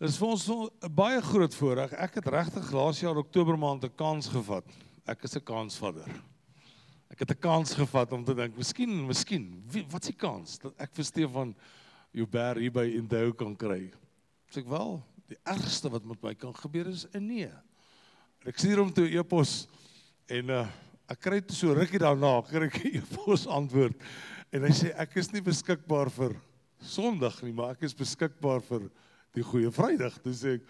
Dit is vir ons 'n baie groot voorreg. Ek het regtig laas jaar Oktober maand 'n kans gevat. Ek is 'n kansvader. Ek het 'n kans gevat om te dink, miskien, wat is die kans dat ek vir Stefan Joubert hier by Indou kan kry? Sê ek wel, die ergste wat met my kan gebeur is 'n nee. Ek stuur hom toe 'n e-pos en ek kry toe so rukkie daarna, kry ek 'n e-pos antwoord en hy sê ek is nie beskikbaar vir Sondag nie, maar ek is beskikbaar vir die goeie Vrydag. Toe sê ek,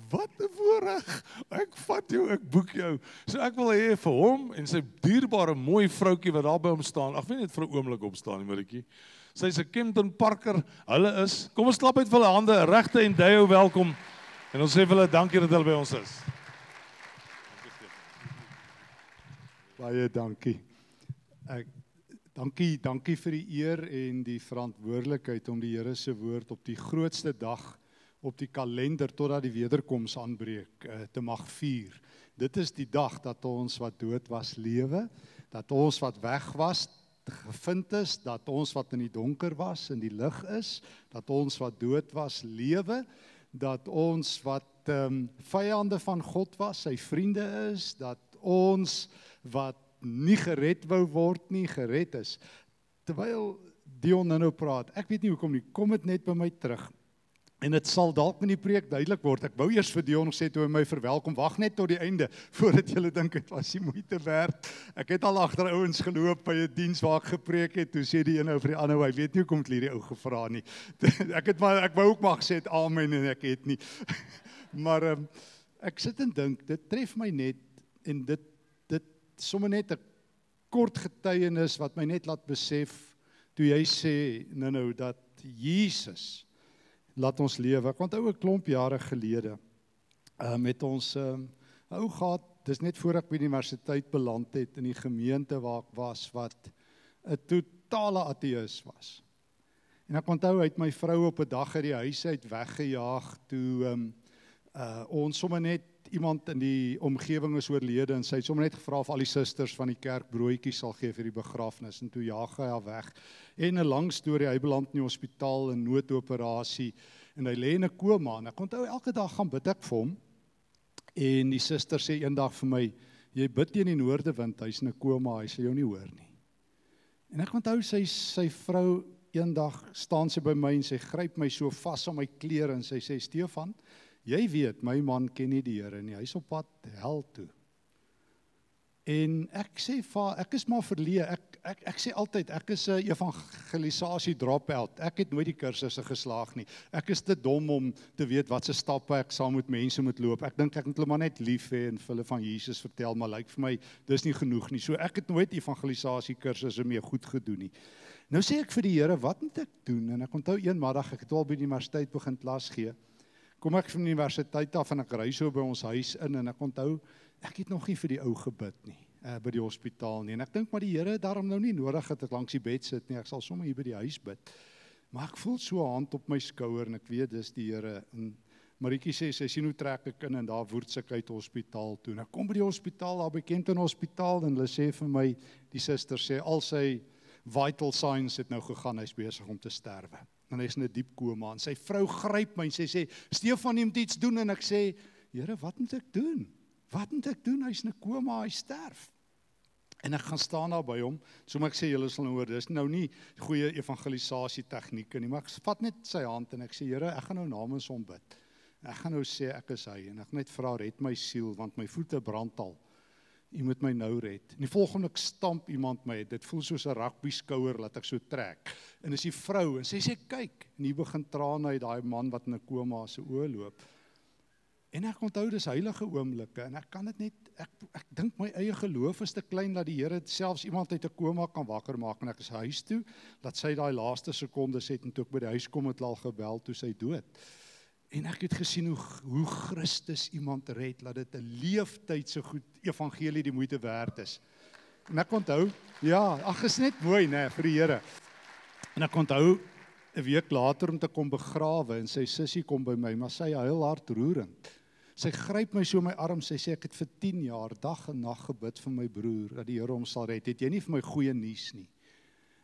wat 'n voorreg, ek vat jou, ek boek jou. So ek wil hê vir hom en sy dierbare mooi vroutjie wat daar by hom staan, ek weet net vir 'n oomblik opstaan nie, Maritjie. Sy is 'n Kempton Parker, hulle is, kom ons klap uit vir hulle hande, 'n regte en Indou welkom. En ons sê vir hulle dankie dat hulle by ons is. Baie dankie. Dankie vir die eer en die verantwoordelikheid om die Here se woord op die grootste dag op die kalender totdat die wederkoms aanbreek te mag vier. Dit is die dag dat ons wat dood was lewe, dat ons wat weg was gevind is, dat ons wat in die donker was in die lig is, dat ons wat dood was lewe, dat ons wat vyande van God was, sy vriende is, dat ons wat nie gered wou word nie, gered is. Terwyl Dion nou praat, ek weet nie hoekom nie, kom dit net by my terug. En dit sal dalk in die preek duidelik word. Ek wou eers vir Dion sê toe hy my verwelkom, wag net tot die einde, voordat julle dink dit was die moeite werd. Ek het al agter ouens geloop by 'n diens waar ek gepreek het, toe sê die een ou vir die ander, hy weet nie hoekom het hierdie ou gevra nie. Ek wou ook maar gesê het amen en ek het nie. Maar ek sit en dink, dit tref my net, en dit sommer net 'n kort getuienis wat my net laat besef, toe jy sê, nou, dat Jesus laat ons lewe. Ek onthou 'n klomp jare gelede, met ons ou gehad, dis net voor ek by die universiteit beland het, in die gemeente waar ek was, wat 'n totale ateïs was. En ek onthou, hy het my vrou op 'n dag uit die huis uit weggejaag, toe ons sommer net, iemand in die omgewing is oorlede, en sy het sommer net gevra of al die susters van die kerk broodjies sal gee vir die begrafnis, en toe jaag hy haar weg. En 'n lang storie, hy beland in die hospitaal, in noodoperasie, en hy lê in 'n koma, en ek onthou, elke dag gaan bid ek vir hom, en die suster sê eendag vir my, jy bid teen die noordewind, hy's in 'n koma, hy sal jou nie hoor nie. En ek onthou, sy vrou, eendag staan sy by my, en sy gryp my so vas aan my klere, en sy sê, Stefan, jy weet, my man ken nie die Here nie, hy is op pad hel toe. En ek sê, ek is maar verleë, ek sê altyd, ek is 'n evangelisasie drop-out, ek het nooit die kursusse geslaag nie, ek is te dom om te weet wat se stappe ek saam met mense moet loop, ek dink ek moet hulle maar net lief hê en vir hulle van Jesus vertel, maar lyk vir my, dis nie genoeg nie, so ek het nooit evangelisasie kursusse mee goed gedoen nie. Nou sê ek vir die Here, wat moet ek doen? En ek onthou een middag, ek het al by die universiteit begin klas gee, kom ek van die universiteit af en ek ry so by ons huis in, en ek onthou, ek het nog nie vir die ou gebid nie, by die hospitaal nie, en ek dink maar die Here daarom nou nie nodig dat ek langs die bed sit nie, ek sal sommer hier by die huis bid, maar ek voel so 'n hand op my skouer, en ek weet dis die Here, en Maritjie sê, sy sien hoe trek ek in, en daar woord ek uit hospitaal toe, en ek kom by die hospitaal, daar by Kempton Hospitaal, en hulle sê vir my, die suster sê, al sy vital signs het nou gegaan, hy's besig om te sterwe. En hy is in 'n diep koma, en sy vrou gryp my, en sy sê, Stefan, jy moet iets doen, en ek sê, Here, wat moet ek doen? Wat moet ek doen? Hy's in 'n koma, hy sterf. En ek gaan staan daar by hom, so maar ek sê, julle sal nou hoor, dis nou nie goeie evangelisasie tegnieke nie, maar ek vat net sy hand, en ek sê, Here, ek gaan nou namens hom bid. Ek gaan nou sê, ek is hy, en ek net vra, red my siel, want my voete brand al. U moet my nou red. En die volgende ek stamp iemand my, dit voel soos 'n rugby skouer, laat ek so trek. En dis die vrou, en sy sê, kyk, en hier begin trane uit daai man wat in 'n koma se oë loop. En ek onthou, dis heilige oomblikke, en ek kan dit net, ek dink my eie geloof is te klein, dat die Here selfs iemand uit 'n koma kan wakker maak, en ek is huis toe, dat sy daai laaste sekondes het, en toe ek by die huis kom, het al gebel, toe sy dood. En ek het gesien hoe Christus iemand red, dat dit 'n leeftyd so goed evangelie die moeite werd is. En ek onthou, ja, is net mooi, né, vir die Here. En ek onthou, 'n week later om te kom begrawe, en sy sussie kom by my, maar sy huil hartroerend. Sy gryp my so in my arm, sy sê, ek het vir 10 jaar, dag en nag gebid vir my broer, dat die Here hom sal red. Het jy nie vir my goeie nuus nie?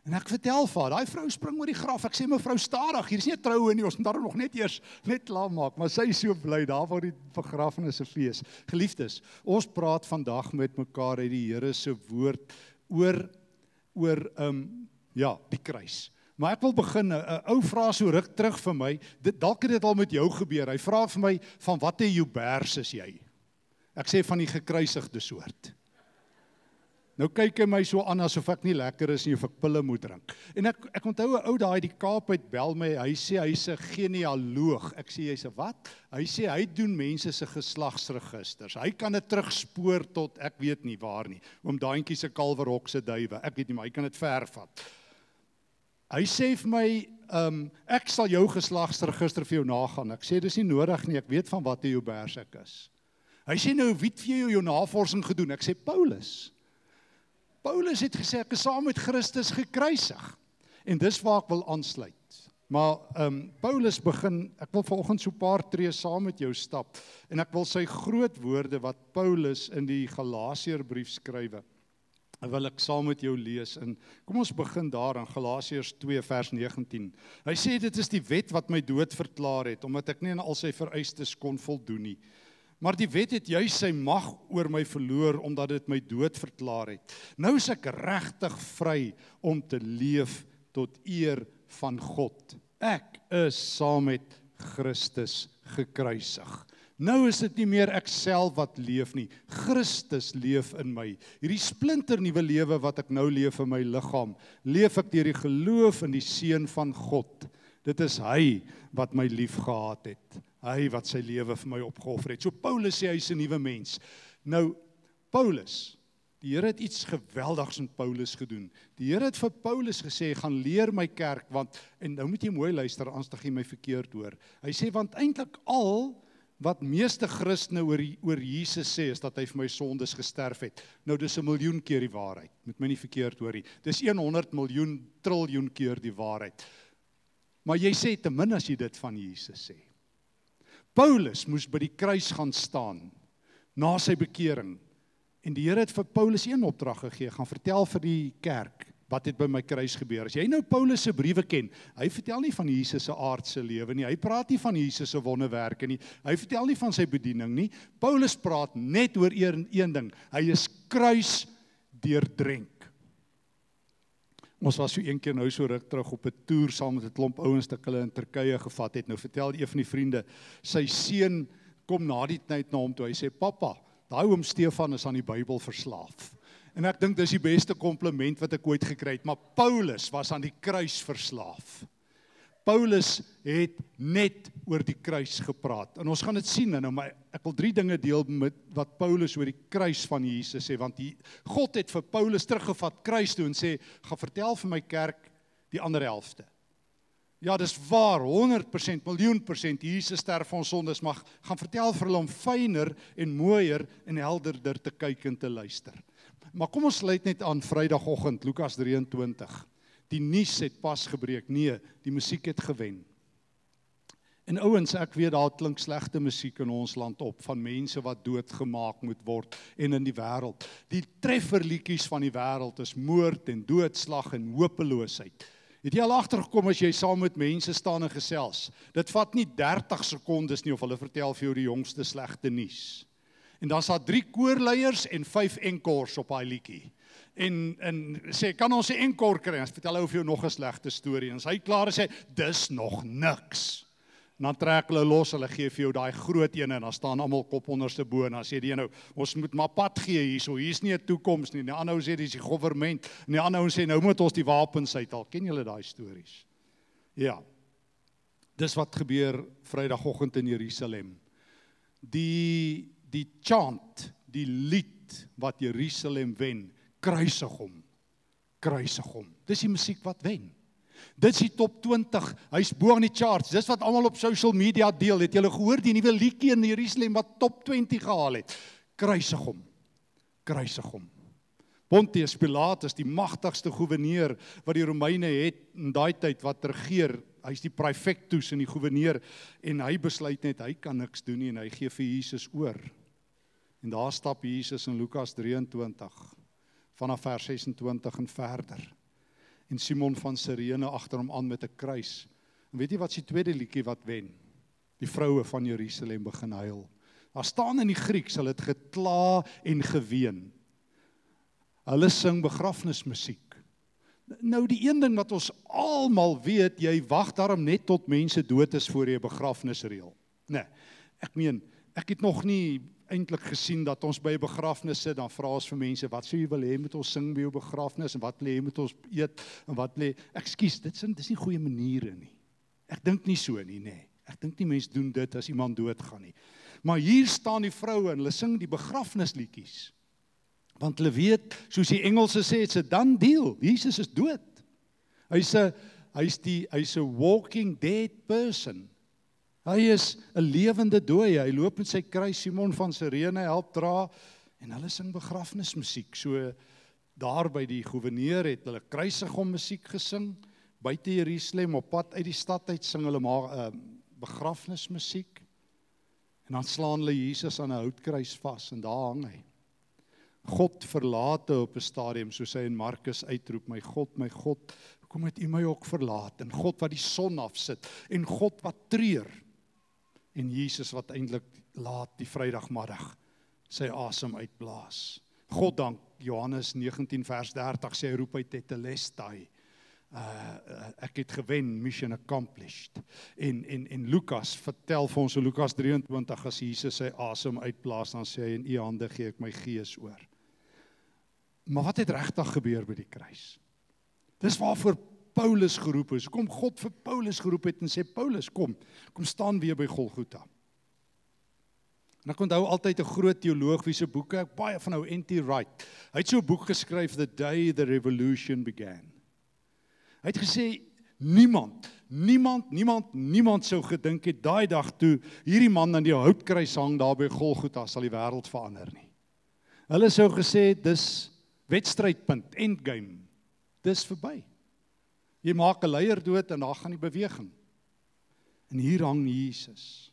En ek vertel vir haar, daai vrou spring oor die graf. Ek sê, mevrou, stadig, hier is nie 'n troue nie, ons moet daarom nog net eers net klaar maak. Maar sy is so bly, daar waar die begrafenis 'n fees. Geliefdes, ons praat vandag met mekaar uit die Here se woord oor die kruis. Maar ek wil begin, 'n ou vra so ruk terug vir my, dalk het dit al met jou gebeur. Hy vra vir my, van watter Joubers is jy? Ek sê van die gekruisigde soort. Nou kyk hy my so aan asof ek nie lekker is nie of ek pille moet drink. En ek onthou 'n ou daai die Kaap uit bel my, hy sê hy's 'n genealoog. Ek sê hy's 'n wat? Hy sê hy doen mense se geslagsregisters. Hy kan dit terugspoor tot ek weet nie waar nie. Oom Daantjie se kalverhok se duwe. Ek weet nie, maar hy kan dit ver vat. Hy sê vir my, ek sal jou geslagsregister vir jou nagaan. Ek sê dis nie nodig nie, ek weet van watter Joubers ek is. Hy sê nou, wie het vir jou navorsing gedoen? Ek sê Paulus. Paulus het gesê, ek is saam met Christus gekruisig. En dis waar ek wil aansluit. Maar Paulus begin, ek wil vanoggend so 'n paar tree saam met jou stap. En ek wil sy groot woorde wat Paulus in die Galasiërbrief skrywe, wil ek saam met jou lees. En kom ons begin daar in Galasiërs 2 vers 19. Hy sê, dit is die wet wat my dood verklaar het, omdat ek nie aan al sy vereistes kon voldoen nie. Maar die wet het juis sy mag oor my verloor, omdat dit my dood verklaar het. Nou is ek regtig vry om te leef tot eer van God. Ek is saam met Christus gekruisig. Nou is dit nie meer ek self wat leef nie. Christus leef in my. Hierdie splinternuwe lewe wat ek nou leef in my liggaam, leef ek deur die geloof in die Seun van God. Dit is hy wat my lief gehad het. Hy wat sy lewe vir my opgeoffer het. So Paulus sê hy's 'n nuwe mens. Nou, Paulus, die Here het iets geweldigs in Paulus gedoen. Die Here het vir Paulus gesê, gaan leer my kerk, en nou moet jy mooi luister, anders dan jy my verkeerd hoor. Hy sê, want eintlik al wat meeste Christene oor Jesus sê, is dat hy vir my sondes gesterf het. Nou, dis 1 miljoen keer die waarheid. Moet my nie verkeerd hoor nie. Dis 100 miljoen triljoen keer die waarheid. Maar jy sê te min as jy dit van Jesus sê. Paulus moes by die kruis gaan staan, na sy bekering. En die Here het vir Paulus een opdrag gegee, gaan vertel vir die kerk, wat het by my kruis gebeur. As jy nou Paulus se briewe ken, hy vertel nie van Jesus se aardse lewe nie, hy praat nie van Jesus se wonderwerke nie, hy vertel nie van sy bediening nie. Paulus praat net oor een ding, hy is kruis deurdrenk. Ons was so een keer nou so ruk terug op 'n toer saam met 'n klomp ouens wat hulle in Turkye gevat het. Nou vertel een van die vriende, sy seun kom na die tyd na hom toe. Hy sê, pappa, daai oom Stefan is aan die Bybel verslaaf. En ek dink dis die beste kompliment wat ek ooit gekry het, maar Paulus was aan die kruis verslaaf. Paulus het net oor die kruis gepraat. En ons gaan dit sien nou, maar ek wil 3 dinge deel met wat Paulus oor die kruis van Jesus sê, want God het vir Paulus teruggevat kruis toe en sê, gaan vertel vir my kerk die ander helfte. Ja, dis waar, 100%, miljoen%, Jesus sterf vir ons sondes, maar gaan vertel vir hulle om fyner en mooier en helderder te kyk en te luister. Maar kom ons sluit net aan Vrydagoggend, Lukas 23. Die nuus het pas gebreek, nee, die musiek het gewen. En ouens, ek weet daar klink slegte musiek in ons land op, van mense wat doodgemaak moet word en in die wêreld. Die trefferliedjies van die wêreld is moord en doodslag en hopeloosheid. Het jy al agtergekom as jy saam met mense staan en gesels? Dit vat nie 30 sekondes nie of hulle vertel vir jou die jongste slegte nuus. En dan is daar 3 koorleiers en 5 enkors op daai liedjie. En sê, kan ons 'n enkor kry? Ons vertel hy vir jou nog 'n slegte storie. En as hy klaar is, sê, dis nog niks. En dan trek hulle los, hulle gee vir jou daai groot een en dan staan almal kop onderste bo en dan sê die een nou, ons moet maar pad gee hierso, hier's nie 'n toekoms nie. Die ander ou sê dis die regering en die ander ou sê nou moet ons die wapens uithaal. Ken julle daai stories? Ja. Dis wat gebeur Vrydagoggend in Jerusalem. Die chant, die lied wat Jerusalem wen, kruisig hom. Kruisig hom. Dis die musiek wat wen. Dit is die top 20, hy's bo aan die charts, dis wat almal op social media deel, het julle gehoor die nuwe liedjie in Jerusalem wat top 20 gehaal het, kruisig hom, kruisig hom. Pontius Pilatus, die magtigste goewerneur wat die Romeine het in daai tyd wat regeer, hy's die praefectus en die goewerneur, en hy besluit net, hy kan niks doen nie, en hy gee vir Jesus oor. En daar stap Jesus in Lukas 23, vanaf vers 26 en verder. en Simon van Sirene agter hom aan met 'n kruis. En weet jy wat is die tweede liedjie wat wen? Die vroue van Jerusalem begin huil. Daar staan in die Grieks, hulle het gekla en geween. Hulle sing begrafnismusiek. Nou die een ding wat ons almal weet, jy wag daarom net tot mense dood is voor jy 'n begrafnis reël. Nee, ek meen, ek het nog nie eintlik gesien dat ons by 'n begrafnis sit, dan vra ons vir mense, wat sou jy wil hê moet ons sing by jou begrafnis, en wat wil jy moet ons eet, en wat wil jy, ekskuus, dit is nie goeie maniere nie. Ek dink nie so nie, nee. Ek dink nie mense doen dit as iemand doodgaan nie. Maar hier staan die vroue en hulle sing die begrafnisliedjies. Want hulle weet, soos die Engelse sê, it's a done deal. Jesus is dood. Hy's 'n walking dead person. Hy is 'n lewende dooie. Hy loop met sy kruis, Simon van Sirene help dra en hulle sing begrafnismusiek. So daar by die gouverneur het hulle kruisigom musiek gesing. Buite Jerusalem op pad uit die stad uit sing hulle maar begrafnismusiek. En dan slaan hulle Jesus aan 'n houtkruis vas en daar hang hy. God verlate op 'n stadium, soos hy in Markus uitroep, my God, hoekom het U my ook verlaat? En God wat die son afsit, en God wat treur. En Jesus wat eintlik laat die Vrydagmiddag sy asem uitblaas. God dank, Johannes 19 vers 30 sê hy roep hy tetelestai. Ek het gewen, mission accomplished. En Lukas vertel vir ons in Lukas 23, as Jesus sy asem uitblaas, dan sê hy, in U hande gee ek my gees oor. Maar wat het regtig gebeur by die kruis? Dis waarvoor Paulus geroep is. Kom God vir Paulus geroep het en sê, Paulus, kom staan weer by Golgotha. En ek onthou altyd 'n groot teoloog wie se boeke, ek baie van nou N.T. Wright. Hy het so 'n boek geskryf, The Day the Revolution Began. Hy het gesê, niemand sou gedink het, daai dag toe, hierdie man aan die houtkruis hang daar by Golgotha, sal die wêreld verander nie. Hulle sou gesê, dis wedstrydpunt, endgame, dis verby. Jy maak 'n leier dood en daar gaan die beweging. En hier hang Jesus.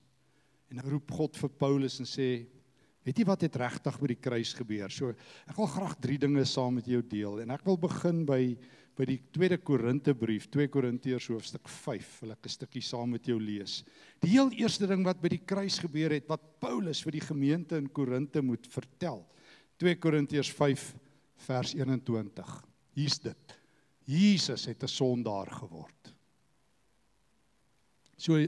En dan roep God vir Paulus en sê, weet jy wat het regtig by die kruis gebeur? So, ek wil graag 3 dinge saam met jou deel. En ek wil begin by die tweede Korintebrief, 2 Korintiërs hoofstuk 5, wil ek 'n stukkie saam met jou lees. Die heel eerste ding wat by die kruis gebeur het, wat Paulus vir die gemeente in Korinte moet vertel. 2 Korintiërs 5, vers 21. Hier's dit. Jesus het 'n sondaar geword. So,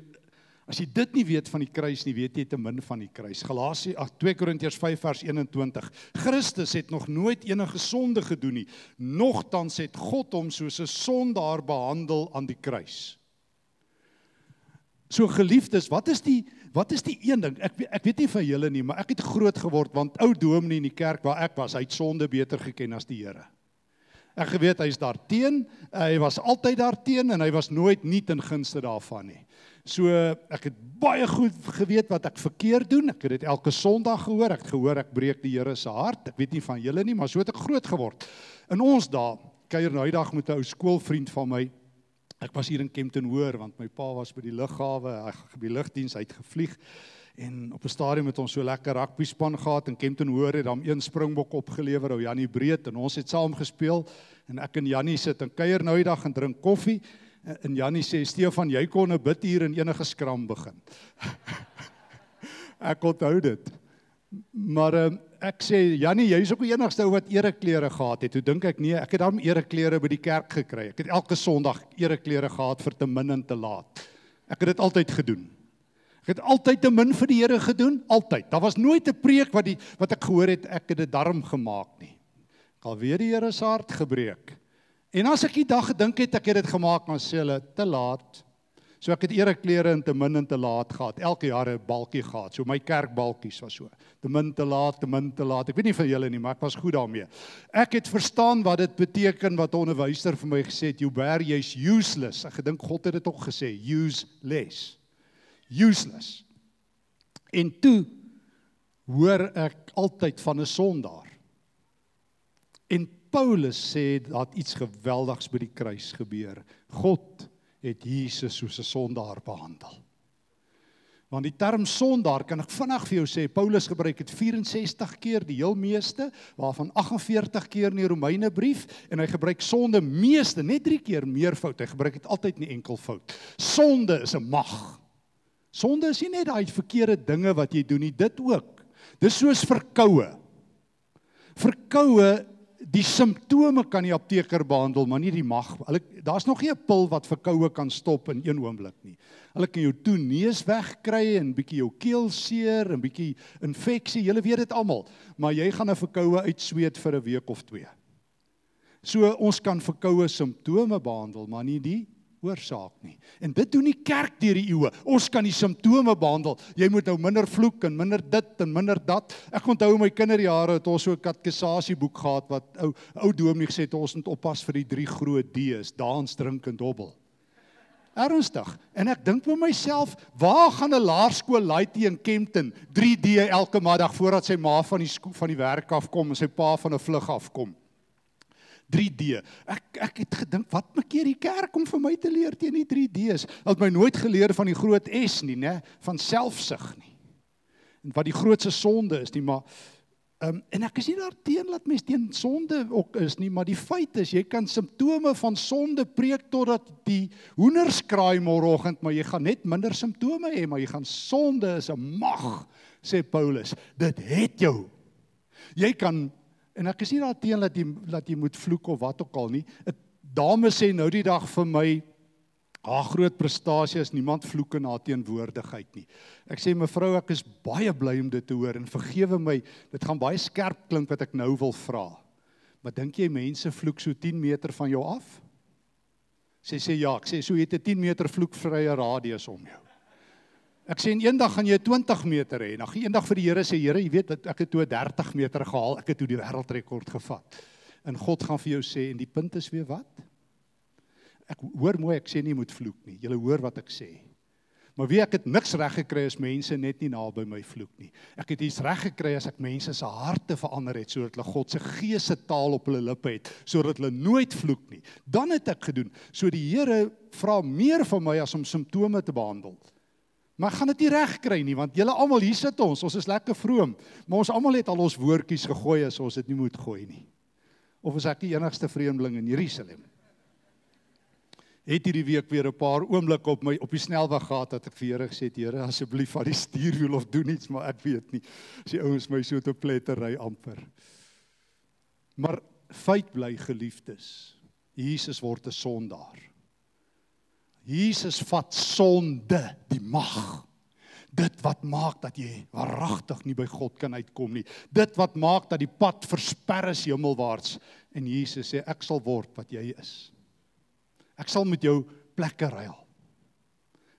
as jy dit nie weet van die kruis nie, weet jy te min van die kruis. 2 Korintiërs 5 vers 21. Christus het nog nooit enige sonde gedoen nie. Nogtans het God hom soos 'n sondaar behandel aan die kruis. So geliefdes, wat is die een ding? Ek weet nie van julle nie, maar ek het groot geword, want ou dominee in die kerk waar ek was, hy het sonde beter geken as die Here. Ek geweet, hy is daarteen, hy was altyd daarteen, en hy was nooit nie ten gunste daarvan nie. So, ek het baie goed geweet wat ek verkeerd doen, ek het dit elke Sondag gehoor, ek het gehoor ek breek die Here se hart, ek weet nie van julle nie, maar so het ek groot geword. In ons dae, kuier nou die dag met 'n ou skoolvriend van my, ek was hier in Kempton Hoër, want my pa was by die lughawe, hy het by die lugdiens uitgevlieg, en op 'n stadium het ons so lekker rugby span gehad, en Kempton Hoër het dan 1 springbok opgelewer, ou Jannie Breed, en ons het saam gespeel, en ek en Jannie sit en kuier nou die dag en drink koffie, en Jannie sê, Stefan, jy kon 'n bid hier in enige skram begin. Ek onthou dit. Maar ek sê, Jannie, jy is ook die enigste ou wat ereklere gehad het. Toe dink ek, nee, ek het dan ereklere by die kerk gekry. Ek het elke Sondag ereklere gehad vir te min en te laat. Ek het dit altyd gedoen. Ek het altyd te min vir die Here gedoen, altyd. Daar was nooit 'n preek wat ek gehoor het, ek het dit darm gemaak nie. Ek al weer die Here se hart gebreek. En as ek die dag gedink het, ek het dit gemaak, dan sê hulle, te laat. So ek het ereklere en te min en te laat gehad. Elke jaar 'n balkie gehad. So my kerkbalkies was so. Te min, te laat, te min, te laat. Ek weet nie van julle nie, maar ek was goed daarmee. Ek het verstaan wat dit beteken, wat 'n onderwyser vir my gesê het, jy's useless. Ek gedink God het dit ook gesê, useless. En toe hoor ek altyd van 'n sondaar. En Paulus sê dat iets geweldigs by die kruis gebeur. God het Jesus soos 'n sondaar behandel. Want die term sondaar, kan ek vinnig vir jou sê, Paulus gebruik het 64 keer, die heel meeste, waarvan 48 keer in die Romeinebrief, en hy gebruik sonde meeste, net 3 keer meervoud, hy gebruik het altyd nie enkelvoud. Sonde is 'n mag. Sonde is nie net daai verkeerde dinge wat jy doen nie, dit ook. Dis soos verkoue. Verkoue, die simptome kan die apteker behandel, maar nie die mag. Daar's nog nie 'n pil wat verkoue kan stop in 1 oomblik nie. Hulle kan jou toeneus wegkry en bietjie jou keel seer en bietjie infeksie, julle weet dit almal, maar jy gaan 'n verkoue uitsweet vir 'n week of 2. So ons kan verkoue simptome behandel, maar nie die oorsaak nie. En dit doen die kerk deur die eeue. Ons kan die simptome behandel. Jy moet nou minder vloek en minder dit en minder dat. Ek onthou in my kinderjare het ons so 'n katekisasieboek gehad wat ou dominee gesê het ons moet oppas vir die 3 groot D's, dans, drink en dobbel. Ernstig. En ek dink by myself, waar gaan 'n laerskool laaitie in Kempton 3D elke middag voordat sy ma van die werk afkom en sy pa van 'n vlug afkom? 3D. Ek het gedink, wat maak hier die kerk om vir my te leer teen die 3D's? Hulle het my nooit geleer van die groot S nie, né? Van selfsug nie. En wat die grootste sonde is nie, maar en ek is nie daarteen dat mens teen sonde ook is nie, maar die feit is, jy kan simptome van sonde preek totdat die hoenders kraai môreoggend, maar jy gaan net minder simptome hê, maar jy gaan sonde is 'n mag, sê Paulus. Dit het jou. Jy kan. En ek is nie daarteen dat jy moet vloek of wat ook al nie. 'n Dame sê nou die dag vir my, haar groot prestasie is niemand vloek in haar teenwoordigheid nie. Ek sê mevrou, ek is baie bly om dit te hoor en vergewe my, dit gaan baie skerp klink wat ek nou wil vra. Maar dink jy mense vloek so 10 meter van jou af? Sy sê ja, ek sê so jy het 'n 10 meter vloekvrye radius om jou. Ek sê en eendag gaan jy 20 meter hê. Nou eendag vir die Here sê, Here, jy weet dat ek het toe 30 meter gehaal, ek het toe die wêreldrekord gevat. En God gaan vir jou sê, en die punt is weer wat? Ek hoor mooi, ek sê nie moet vloek nie. Julle hoor wat ek sê. Maar wie ek het niks reg gekry as mense net nie naby my vloek nie. Ek het iets reg gekry as ek mense se harte verander het, sodat hulle God se gees se taal op hulle lippe het, sodat hulle nooit vloek nie. Dan het ek gedoen. So die Here vra meer van my as om simptome te behandel. Maar ek gaan dit nie reg kry nie, want julle almal hier sit ons is lekker vroom, maar ons almal het al ons woordjies gegooi as ons dit nie moet gooi nie. Of is ek die enigste vreemdeling in Jerusalem? Het hierdie week weer 'n paar oomblikke op die snelweg gehad dat ek vir Here gesê het, Here, asseblief vat die stuurwiel of doen iets, maar ek weet nie. As die ouens my so te plettery amper. Maar feit bly, geliefdes, Jesus word 'n sondaar. Jesus vat sonde, die mag. Dit wat maak dat jy waaragtig nie by God kan uitkom nie. Dit wat maak dat die pad versper is hemelwaarts. En Jesus sê, ek sal word wat jy is. Ek sal met jou plekke ruil.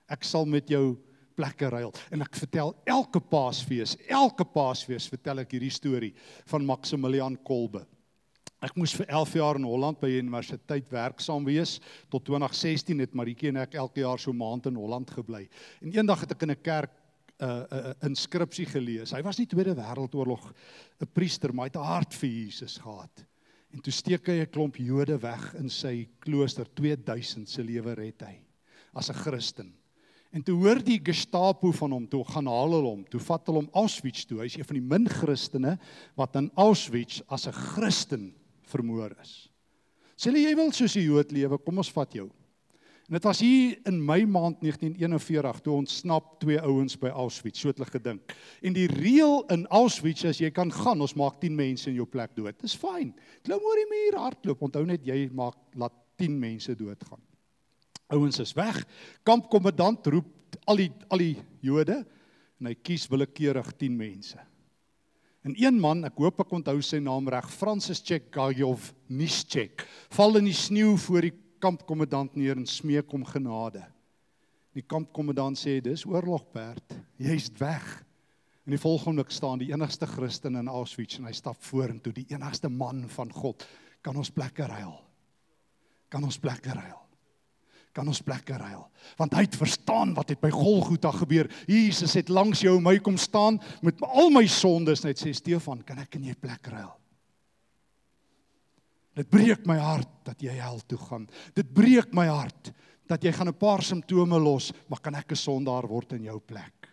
Ek sal met jou plekke ruil. En ek vertel elke Paasfees vertel ek hierdie storie van Maximilian Kolbe. Ek moes vir 11 jaar in Holland by die universiteit werksaam wees. Tot 2016 het Marieke en ek elke jaar so 'n maand in Holland gebly. En eendag het ek in 'n kerk 'n inskripsie gelees. Hy was nie Tweede Wêreldoorlog 'n priester, maar hy het 'n hart vir Jesus gehad. En toe steek hy 'n klomp Jode weg in sy klooster, 2000 se lewe red hy as 'n Christen. En toe hoor die Gestapo van hom, toe gaan haal hulle hom, toe vat hulle hom Auschwitz toe. Hy is een van die min Christene wat in Auschwitz as 'n Christen vermoor is. Sê hulle, jy wil soos 'n Jood lewe, kom ons vat jou. En dit was hier in Mei maand 1941, toe ontsnap 2 ouens by Auschwitz, so het hulle gedink. En die reël in Auschwitz is, jy kan gaan, ons maak 10 mense in jou plek dood. Dis fyn. Klim oor die muur, hardloop, onthou net, jy laat 10 mense doodgaan. Ouens is weg, kampkommandant roep al die Jode, en hy kies willekeurig 10 mense. En een man, ek hoop ek onthou sy naam reg, Franciszek Gajowniczek, val in die sneeu voor die kampkommandant neer en smeek om genade. Die kampkommandant sê, dis oorlog, Bert, jy's weg. En die volgende oomblik staan die enigste Christen in Auschwitz en hy stap vorentoe, die enigste man van God. Kan ons plekke ruil? Kan ons plekke ruil? Kan ons plekke ruil? Want hy het verstaan wat het by Golgotha gebeur. Jesus het langs jou en my kom staan met al my sondes en hy sê, Stefan, kan ek in jou plek ruil? Dit breek my hart dat jy hel toe gaan. Dit breek my hart dat jy gaan 'n paar simptome los, maar kan ek 'n sondaar word in jou plek?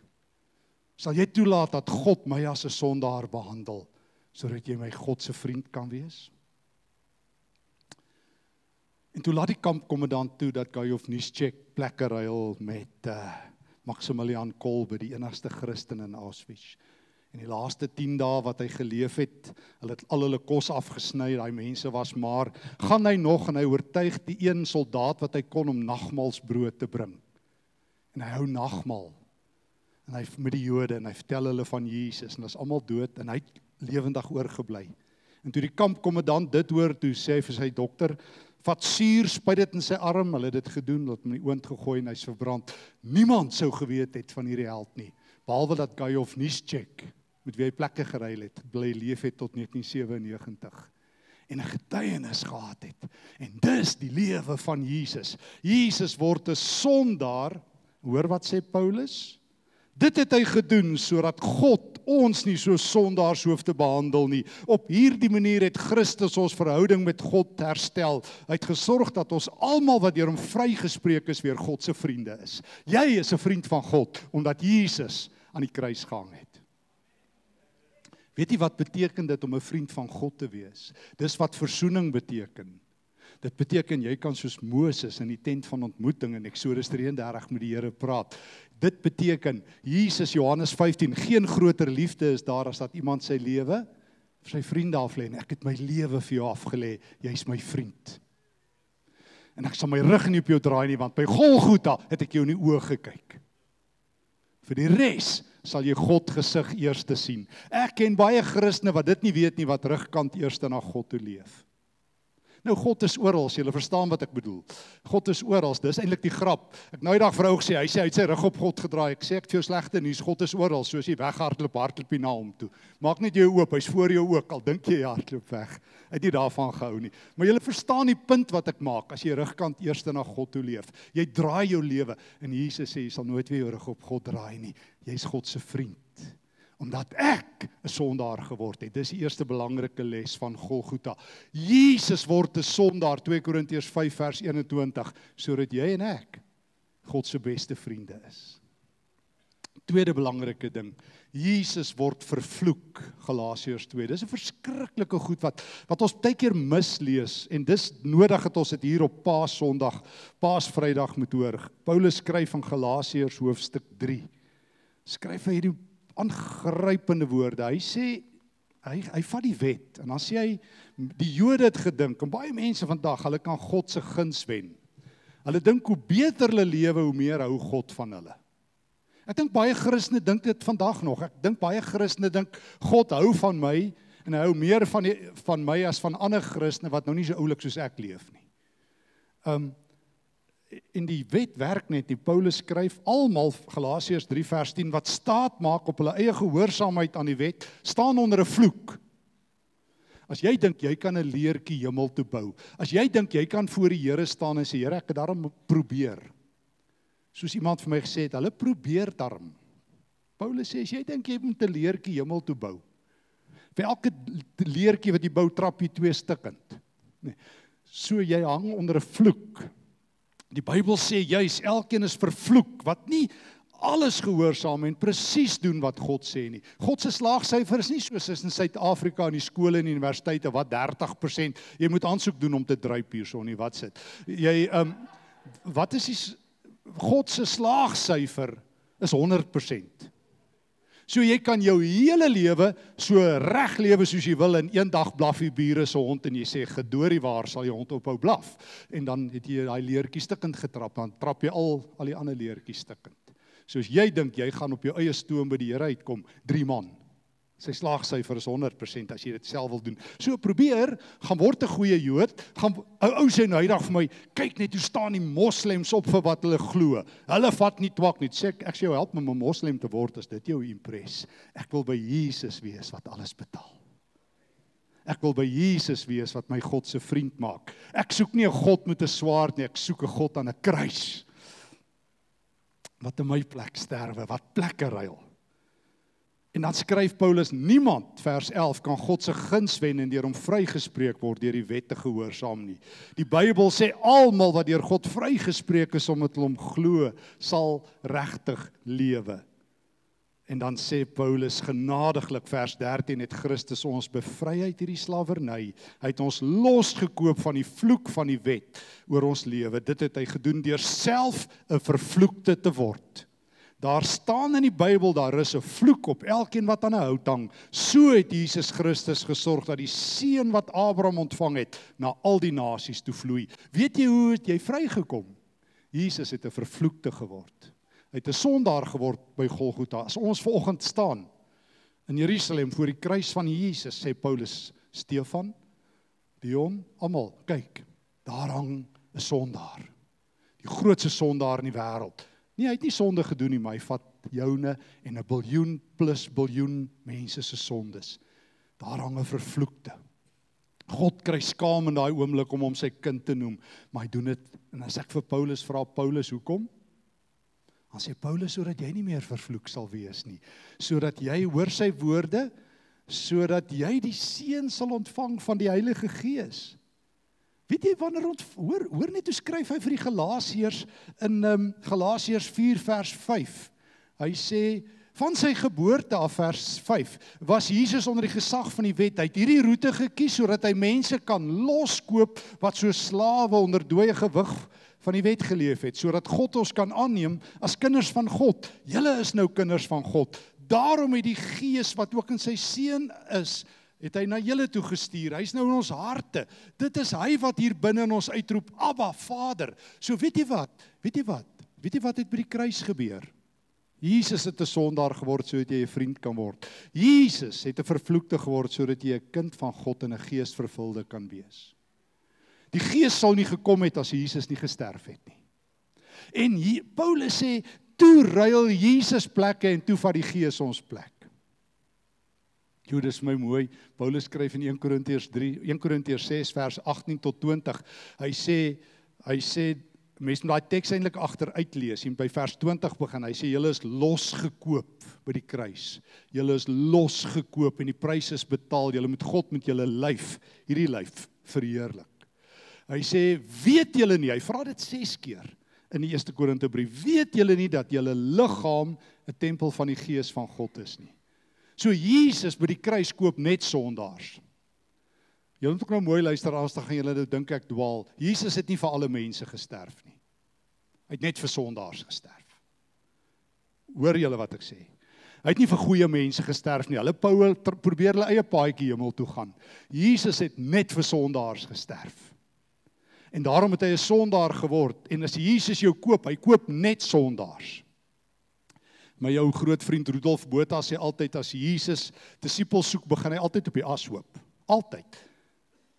Sal jy toelaat dat God my as 'n sondaar behandel, sodat jy my God se vriend kan wees? En toe laat die kampkommandant toe dat Gajovniczek plekke ruil met Maximilian Kolbe, die enigste Christen in Auschwitz. En die laaste 10 dae wat hy geleef het, hulle het al hulle kos afgesny, daai mense was maar, gaan hy nog en hy oortuig die een soldaat wat hy kon om nagmaalsbrood te bring. En hy hou nagmaal. En hy met die Jode en hy vertel hulle van Jesus en hulle is almal dood en hy het lewendig oorgebly. En toe die kampkommandant dit hoor, toe sê hy vir sy dokter, vat suur, spuit dit in sy arm, hulle het dit gedoen, hulle het hom in die oond gegooi en hy's verbrand. Niemand sou geweet het van hierdie held nie, behalwe dat Gajovniczek, met wie hy plekke geruil het, bly leef het tot 1997. En 'n getuienis gehad het. En dis die lewe van Jesus. Jesus word 'n sondaar, hoor wat sê Paulus? Dit het hy gedoen, sodat God ons nie so sondaars hoef te behandel nie. Op hierdie manier het Christus ons verhouding met God herstel. Hy het gesorg dat ons almal wat deur hom vrygespreek is, weer God se vriende is. Jy is 'n vriend van God, omdat Jesus aan die kruis gehang het. Weet jy wat beteken dit om 'n vriend van God te wees? Dis wat versoening beteken. Dit beteken jy kan soos Moses in die tent van ontmoeting in Eksodus 33 met die Here praat. Dit beteken, Jesus, Johannes 15, geen groter liefde is daar as dat iemand sy lewe vir sy vriende aflê. En ek het my lewe vir jou afgelê, jy's my vriend. En ek sal my rug nie op jou draai nie, want by Golgotha het ek jou in die oë gekyk. Vir die res sal jy God gesig eers te sien. Ek ken baie Christene wat dit nie weet nie, wat rugkant eers na God toe leef. Nou, God is oral, julle verstaan wat ek bedoel. God is oral, dis eintlik die grap. Ek nou die dag vrou gesê, hy sê, hy het sy rug op God gedraai. Ek sê, ek het vir jou slegte nuus, God is oral, soos jy weghardloop, hardloop jy na hom toe. Maak net jou oop, hy's voor jou ook, al dink jy hardloop weg. Hy het nie daarvan gehou nie. Maar julle verstaan die punt wat ek maak, as jy rugkant eers na God toe leef. Jy draai jou lewe, en Jesus sê, jy sal nooit weer jou rug op God draai nie. Jy's God se vriend. Omdat ek 'n sondaar geword het. Dis die eerste belangrike les van Golgotha. Jesus word 'n sondaar, 2 Korintiërs 5 vers 21, sodat jy en ek God se beste vriende is. Tweede belangrike ding, Jesus word vervloek, Galasiërs 2. Dis 'n verskriklike goed wat ons baie keer mislees, en dis nodig dat ons dit hier op Paaszondag, Paasvrydag moet hoor. Paulus skryf van Galasiërs hoofstuk 3. Skryf hy hierdie aangrypende woorde. Hy sê, hy vat die wet, en dan sê hy, die Jode het gedink, en baie mense vandag, hulle kan God se guns wen. Hulle dink hoe beter hulle lewe, hoe meer hou God van hulle. Ek dink baie Christene dink dit vandag nog. Ek dink baie Christene dink, God hou van my, en hy hou meer van my as van ander Christene, wat nou nie so oulik soos ek leef nie. En die wet werk net nie. Paulus skryf almal, Galasiërs 3 vers 10, wat staat maak op hulle eie gehoorsaamheid aan die wet, staan onder 'n vloek. As jy dink jy kan 'n leertjie hemel toe bou, as jy dink jy kan voor die Here staan en sê, Here, ek het daarom probeer. Soos iemand vir my gesê het, hulle probeer daarom. Paulus sê, as jy dink jy moet 'n leertjie hemel toe bou, vir elke leertjie wat jy bou, trap jy 2 stukkend. Nee. So jy hang onder 'n vloek. Die Bybel sê juis, elkeen is vervloek, wat nie alles gehoorsaam en presies doen wat God sê nie. God se slaagsyfer is nie soos in Suid-Afrika in die skole en universiteite, wat 30%, jy moet aansoek doen om te druip hierso nie, wat sit. Wat is die, God se slaagsyfer is 100%. So jy kan jou hele lewe so reg lewe soos jy wil, en een dag blaf die bure se hond en jy sê, gedoorie waar sal jy hond ophou blaf? En dan het jy daai leertjie stikkend getrap, dan trap jy al die ander leertjies stikkend. So as jy dink jy gaan op jou eie stoom by die Here uitkom, 3 man. Sy slaagsyfer is 100% as jy dit self wil doen. So probeer, gaan word 'n goeie Jood, gaan ou sê nou eendag vir my, kyk net hoe staan die moslems op vir wat hulle glo. Hulle vat nie twak nie. Sê ek sê jou help om 'n moslem te word as dit jou impres. Ek wil by Jesus wees wat alles betaal. Ek wil by Jesus wees wat my God se vriend maak. Ek soek nie 'n God met 'n swaard nie, ek soek 'n God aan 'n kruis. Wat in my plek sterwe, wat plekke ruil. En dan skryf Paulus, niemand, vers 11, kan God se guns wen en deur hom vrygespreek word deur die wet te gehoorsaam nie. Die Bybel sê almal wat deur God vrygespreek is omdat hulle hom glo, sal regtig lewe. En dan sê Paulus, genadiglik, vers 13, het Christus ons bevry uit hierdie slawerny. Hy het ons losgekoop van die vloek van die wet oor ons lewe. Dit het hy gedoen deur self 'n vervloekte te word. Daar staan in die Bybel, daar is 'n vloek op elkeen wat aan 'n hout hang. So het Jesus Christus gesorg dat die seën wat Abraham ontvang het, na al die nasies toe vloei. Weet jy hoe het jy vrygekom? Jesus het 'n vervloekte geword. Hy het 'n sondaar geword by Golgotha. As ons vanoggend staan in Jerusalem voor die kruis van Jesus, sê Paulus, Stefan, Dion, almal, kyk, daar hang 'n sondaar. Die grootste sondaar in die wêreld. Nee, hy het nie sonde gedoen nie, maar hy vat joune en 'n biljoen plus biljoen mense se sondes. Daar hang 'n vervloekte. God kry skaam in daai oomblik om hom sy kind te noem, maar hy doen dit. En as ek vir Paulus vra, Paulus, hoekom? Dan sê Paulus, sodat jy nie meer vervloek sal wees nie, sodat jy hoor sy woorde, sodat jy die seën sal ontvang van die Heilige Gees. Weet jy wanneer hoor net hoe skryf hy vir die Galasiërs in Galasiërs 4 vers 5. Hy sê, van sy geboorte af, vers 5, was Jesus onder die gesag van die wet. Hy het hierdie roete gekies sodat hy mense kan loskoop wat so slawe onder dooie gewig van die wet geleef het, sodat God ons kan aanneem as kinders van God. Julle is nou kinders van God. Daarom het die Gees wat ook in sy Seun is, het hy na julle toe gestuur. Hy is nou in ons harte. Dit is hy wat hier binne in ons uitroep, Abba, Vader. So weet jy wat het by die kruis gebeur? Jesus het 'n sondaar geword sodat jy 'n vriend kan word. Jesus het 'n vervloekte geword sodat jy 'n kind van God en 'n geesvervulde kan wees. Die Gees sal nie gekom het as Jesus nie gesterf het nie. En Paulus sê, toe ruil Jesus plekke en toe vat die Gees ons plek. Jo, dis my mooi. Paulus skryf in 1 Korintiërs 6 vers 18 tot 20. Hy sê mense moet daai teks eintlik agteruit lees. En by vers 20 begin. Hy sê julle is losgekoop by die kruis. Julle is losgekoop en die prys is betaal. Julle moet God met julle lyf, hierdie lyf verheerlik. Hy sê, weet julle nie, hy vra dit 6 keer in die 1 Korintebrief, weet julle nie dat julle liggaam 'n tempel van die Gees van God is nie. So Jesus by die kruis koop net sondaars. Julle moet ook nou mooi luister, as dan gaan julle nou dink ek dwaal. Jesus het nie vir alle mense gesterf nie. Hy het net vir sondaars gesterf. Hoor julle wat ek sê? Hy het nie vir goeie mense gesterf nie. Hulle probeer hulle eie paadjie hemel toe gaan. Jesus het net vir sondaars gesterf. En daarom het hy 'n sondaar geword. En as Jesus jou koop, hy koop net sondaars. Maar jou groot vriend Rudolf Botha sê altyd, as Jesus disippels soek, begin hy altyd op die ashoop. Altyd.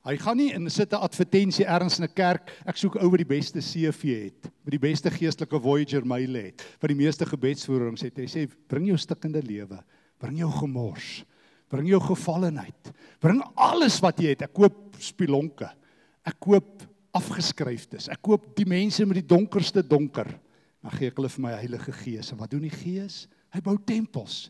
Hy gaan nie en sit 'n advertensie ergens in 'n kerk, ek soek ou wat die beste CV het, wat die beste geestelike Voyager myle het, wat die meeste gebedsvoerings het. Hy sê, bring jou stikkende lewe, bring jou gemors, bring jou gevallenheid, bring alles wat jy het. Ek koop spilonke, ek koop afgeskryfdes, ek koop die mense met die donkerste donker, dan gee ek hulle vir my Heilige Gees. En wat doen die Gees? Hy bou tempels.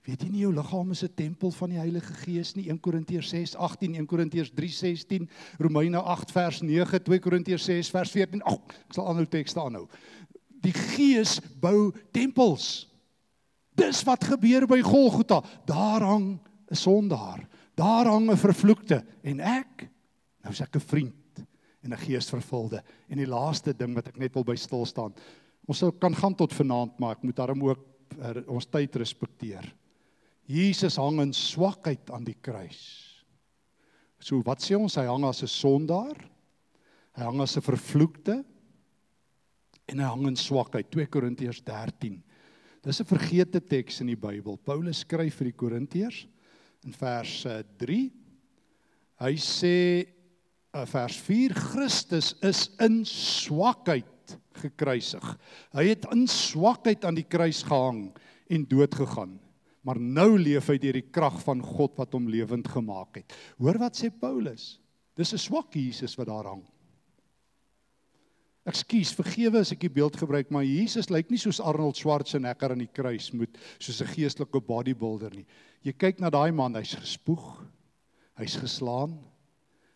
Weet jy nie, jou liggaam is 'n tempel van die Heilige Gees nie? 1 Korintiërs 6:18, 1 Korintiërs 3:16, Romeine 8 vers 9, 2 Korintiërs 6 vers 14. Ek sal aanhou tekste aanhou. Die Gees bou tempels. Dis wat gebeur by Golgotha. Daar hang 'n sondaar, daar hang 'n vervloekte, en ek, nou is ek 'n vriend en 'n geesvervulde. En die laaste ding wat ek net wil by stil staan, ons kan gaan tot vanaand, maar ek moet daarom ook ons tyd respekteer. Jesus hang in swakheid aan die kruis. So wat sê ons? Hy hang as 'n sondaar, hy hang as 'n vervloekte, en hy hang in swakheid. 2 Korintiërs 13. Dis 'n vergete teks in die Bybel. Paulus skryf vir die Korintiërs in vers 3. Hy sê, vers 4, Christus is in swakheid gekruisig. Hy het in swakheid aan die kruis gehang en dood gegaan. Maar nou leef hy deur die krag van God wat hom lewend gemaak het. Hoor wat sê Paulus? Dis 'n swak Jesus wat daar hang. Ekskuus, vergewe as ek die beeld gebruik, maar Jesus lyk nie soos Arnold Schwarzenegger aan die kruis moet, soos 'n geestelike bodybuilder nie. Jy kyk na daai man, hy's gespoeg, hy's geslaan,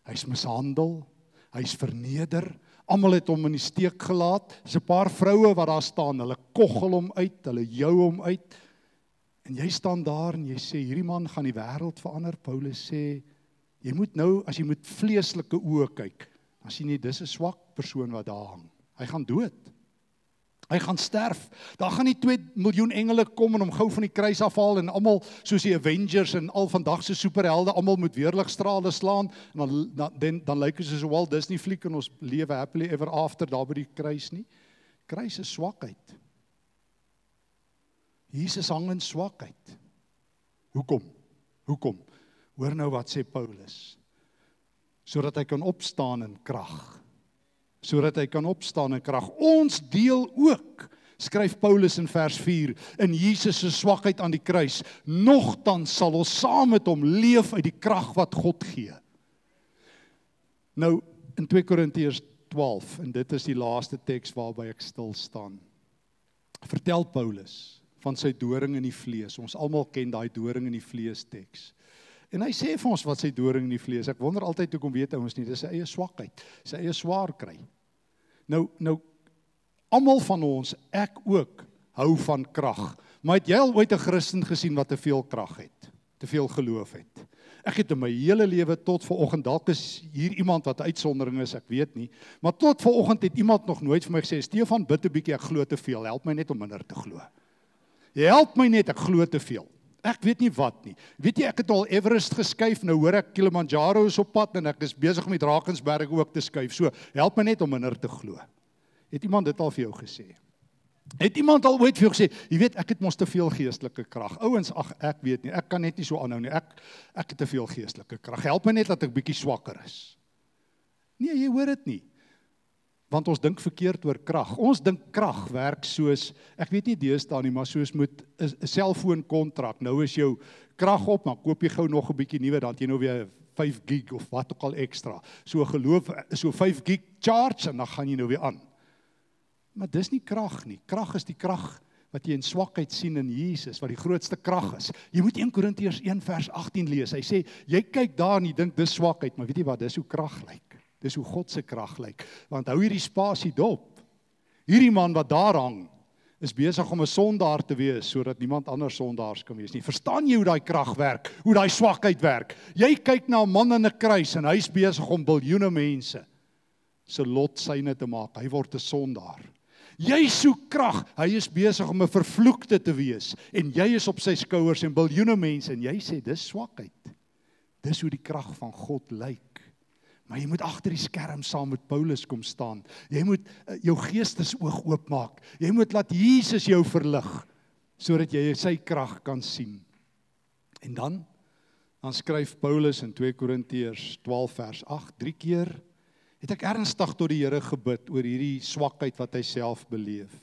hy's mishandel, hy's verneder, almal het hom in die steek gelaat. Dis 'n paar vroue wat daar staan, hulle koggel hom uit, hulle jou hom uit. En jy staan daar en jy sê, hierdie man gaan die wêreld verander. Paulus sê, jy moet nou, as jy met vleeslike oë kyk, dan sien jy, dis 'n swak persoon wat daar hang. Hy gaan dood. Hy gaan sterf. Daar gaan nie 2 miljoen engele kom en hom gou van die kruis afhaal en almal soos die Avengers en al vandag se superhelde almal moet weerligstrale slaan en dan lyk dit soos 'n Walt Disney fliek en ons lewe happily ever after daar by die kruis nie. Kruis is swakheid. Jesus hang in swakheid. Hoekom? Hoor nou wat sê Paulus. Sodat hy kan opstaan in krag. Ons deel ook, skryf Paulus in vers 4, in Jesus se swakheid aan die kruis. Nogtans sal ons saam met hom leef uit die krag wat God gee. Nou, in 2 Korintiërs 12, en dit is die laaste teks waarby ek stil staan, vertel Paulus van sy doring in die vlees. Ons almal ken daai doring in die vlees teks. En hy sê vir ons wat sy doring in die vlees. Ek wonder altyd hoekom weet ons nie, dis sy eie swakheid, sy eie swaar kry. Nou, almal van ons, ek ook, hou van krag. Maar het jy al ooit 'n Christen gesien wat te veel krag het? Te veel geloof het? Ek het in my hele lewe tot vanoggend, dalk is hier iemand wat uitsondering is, ek weet nie, maar tot vanoggend het iemand nog nooit vir my gesê, Stefan, bid 'n bietjie, ek glo te veel, help my net om minder te glo. Jy help my net, ek glo te veel. Ek weet nie wat nie. Weet jy, ek het al Everest geskuif, nou hoor ek Kilimanjaro is op pad en ek is besig om die Drakensberg ook te skuif. So, help my net om minder te glo. Het iemand dit al vir jou gesê? Het iemand al ooit vir jou gesê, jy weet, ek het mos te veel geestelike krag. Ouens, ag, ek weet nie, ek kan net nie so aanhou nie. Ek het te veel geestelike krag. Help my net dat ek bietjie swakker is. Nee, jy hoor dit nie. Want ons dink verkeerd oor krag. Ons dink krag werk soos, ek weet nie deesdae nie, maar soos met 'n selfoonkontrak. Nou is jou krag op, maar koop jy gou nog 'n bietjie nuwe, dan het jy nou weer 5 gig of wat ook al ekstra. So 5 gig charge en dan gaan jy nou weer aan. Maar dis nie krag nie. Krag is die krag wat jy in swakheid sien in Jesus, wat die grootste krag is. Jy moet 1 Korintiërs 1 vers 18 lees. Hy sê, jy kyk daar en jy dink dis swakheid, maar weet jy wat, dis hoe krag lyk. Dis hoe God se krag lyk. Want hou hierdie spasie dop. Hierdie man wat daar hang, is besig om 'n sondaar te wees, sodat niemand anders sondaars kan wees nie. Verstaan jy hoe daai krag werk? Hoe daai swakheid werk? Jy kyk na 'n man in 'n kruis en hy's besig om biljoene mense se lot syne te maak. Hy word 'n sondaar. Jy soek krag. Hy is besig om 'n vervloekte te wees. En jy is op sy skouers en biljoene mense. En jy sê, dis swakheid. Dis hoe die krag van God lyk. Maar jy moet agter die skerm saam met Paulus kom staan. Jy moet jou geestesoog oopmaak. Jy moet laat Jesus jou verlig, sodat jy sy krag kan sien. En dan skryf Paulus in 2 Korintiërs 12 vers 8, 3 keer, het ek ernstig tot die Here gebid oor hierdie swakheid wat hy self beleef.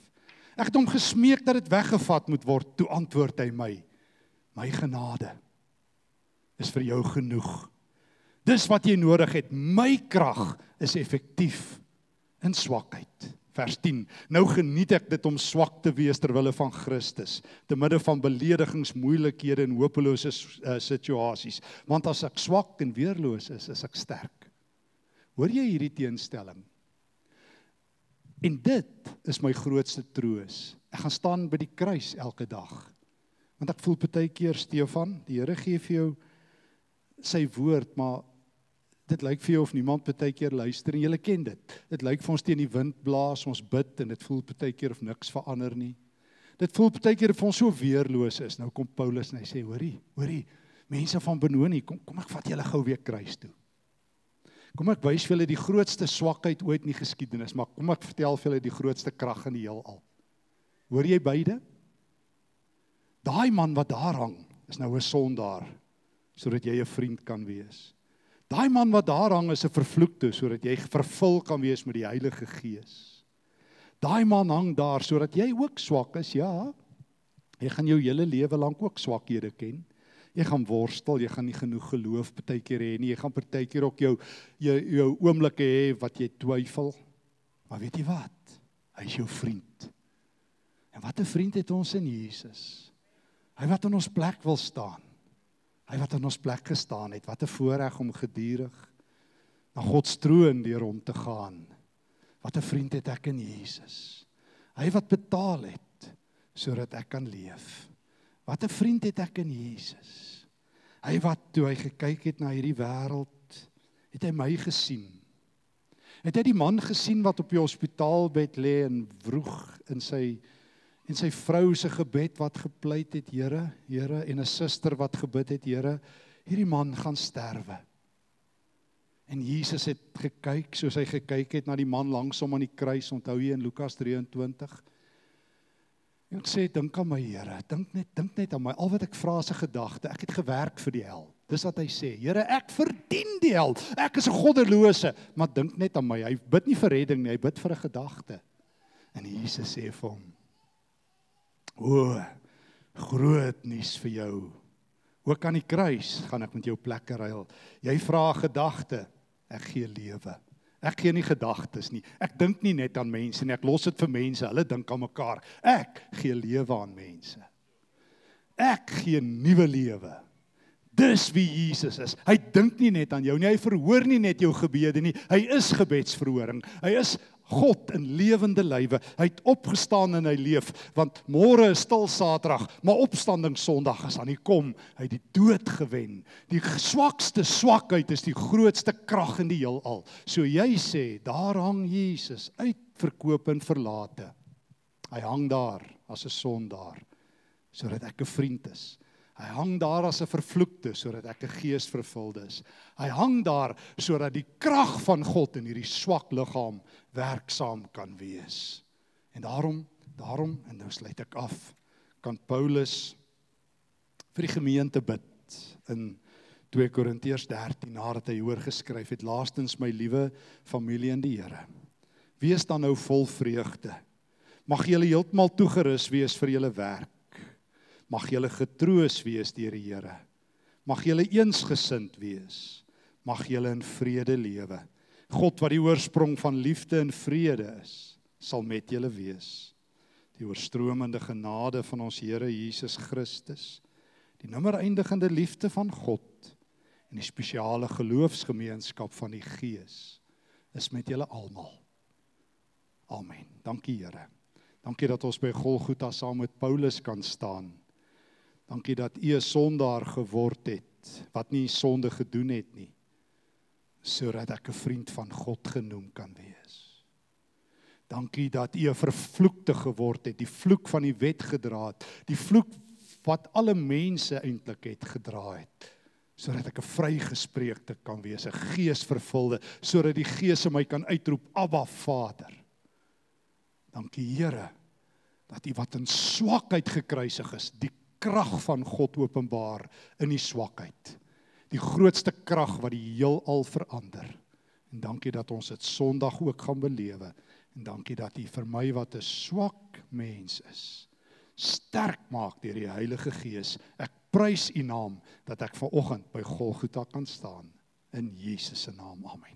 Ek het hom gesmeek dat dit weggevat moet word, toe antwoord hy my genade is vir jou genoeg. Dis wat jy nodig het. My krag is effektief in swakheid. Vers 10. Nou geniet ek dit om swak te wees ter wille van Christus, te midde van beledigings, moeilikhede en hopelose situasies. Want as ek swak en weerloos is ek sterk. Hoor jy hierdie teenstelling? En dit is my grootste troos. Ek gaan staan by die kruis elke dag. Want ek voel partykeer, Stefan, die Here gee vir jou sy woord, maar dit lyk vir jou of niemand partykeer luister en julle ken dit. Dit lyk vir ons teen die wind blaas, ons bid en dit voel partykeer of niks verander nie. Dit voel partykeer of ons so weerloos is. Nou kom Paulus en hy sê, hoorie, mense van Benoni, kom ek vat julle gou weer kruis toe. Kom ek wys vir julle die grootste swakheid ooit in die geskiedenis, maar kom ek vertel vir julle die grootste krag in die heelal. Hoor jy beide? Daai man wat daar hang, is nou 'n sondaar, sodat jy 'n vriend kan wees. Daai man wat daar hang is 'n vervloekte, sodat jy vervul kan wees met die Heilige Gees. Daai man hang daar, sodat jy ook swak is, ja. Jy gaan jou hele lewe lank ook swakhede ken. Jy gaan worstel, jy gaan nie genoeg geloof partykeer hê nie, jy gaan partykeer ook jou oomblikke hê wat jy twyfel. Maar weet jy wat? Hy is jou vriend. En wat 'n vriend het ons in Jesus. Hy wat in ons plek wil staan. Hy wat in ons plek gestaan het, wat 'n voorreg om gedurig na God se troon deur hom te gaan. Wat 'n vriend het ek in Jesus. Hy wat betaal het, sodat ek kan leef. Wat 'n vriend het ek in Jesus. Hy wat toe hy gekyk het na hierdie wêreld, het hy my gesien. Het hy die man gesien wat op die hospitaalbed lê en vroeg in sy vrou se gebed wat gepleit het, Here, en 'n suster wat gebid het, Here, hierdie man gaan sterwe. En Jesus het gekyk, soos hy gekyk het na die man langs hom aan die kruis, onthou jy in Lukas 23. En ek sê, dink aan my Here, dink net aan my, al wat ek vra is 'n gedagte, ek het gewerk vir die hel. Dis wat hy sê, Here, ek verdien die hel, ek is 'n goddelose, maar dink net aan my, hy bid nie vir redding nie, hy bid vir 'n gedagte. En Jesus sê vir hom, o, groot nuus vir jou, ook aan die kruis gaan ek met jou plekke ruil. Jy vra 'n gedagte, ek gee lewe. Ek gee nie gedagtes nie. Ek dink nie net aan mense nie. Ek los dit vir mense. Hulle dink aan mekaar. Ek gee lewe aan mense. Ek gee nuwe lewe. Dis wie Jesus is. Hy dink nie net aan jou nie. Hy verhoor nie net jou gebede nie. Hy is gebedsverhoring. Hy is God in lewende lywe. Hy het opgestaan en hy leef, want môre is stil Saterdag, maar opstanding Sondag is aan die kom. Hy het die dood gewen. Die swakste swakheid is die grootste krag in die heelal. So jy sê, daar hang Jesus, uitverkoop en verlate. Hy hang daar as 'n sondaar, sodat ek 'n vriend is. Hy hang daar as 'n vervloekte, sodat ek 'n geesvervulde is. Hy hang daar, sodat die krag van God in hierdie swak liggaam werksaam kan wees. En daarom, en nou sluit ek af, kan Paulus vir die gemeente bid in 2 Korintiërs 13, nadat hy hoor geskryf het, laastens my liewe familie in die Here, wees dan nou vol vreugde. Mag julle heeltemal toegerus wees vir julle werk. Mag julle getroos wees deur die Here. Mag julle eensgesind wees. Mag julle in vrede lewe. God wat die oorsprong van liefde en vrede is, sal met julle wees. Die oorstromende genade van ons Here Jesus Christus, die nimmer eindigende liefde van God en die spesiale geloofsgemeenskap van die Gees is met julle almal. Amen. Dankie Here. Dankie dat ons by Golgotha saam met Paulus kan staan. Dankie dat U 'n sondaar geword het, wat nie sonde gedoen het nie, sodat ek 'n vriend van God genoem kan wees. Dankie dat U 'n vervloekte geword het, die vloek van die wet gedra het, die vloek wat alle mense eintlik het gedra het, sodat ek 'n vrygespreekte kan wees, 'n geesvervulde, sodat die Gees in my kan uitroep, Abba Vader. Dankie Here, dat U wat in swakheid gekruisig is, die krag van God openbaar in die swakheid. Die grootste krag wat die heelal verander. En dankie dat ons dit Sondag ook gaan belewe. En dankie dat U vir my wat 'n swak mens is, sterk maak deur die Heilige Gees. Ek prys U naam dat ek vanoggend by Golgotha kan staan. In Jesus se naam, amen.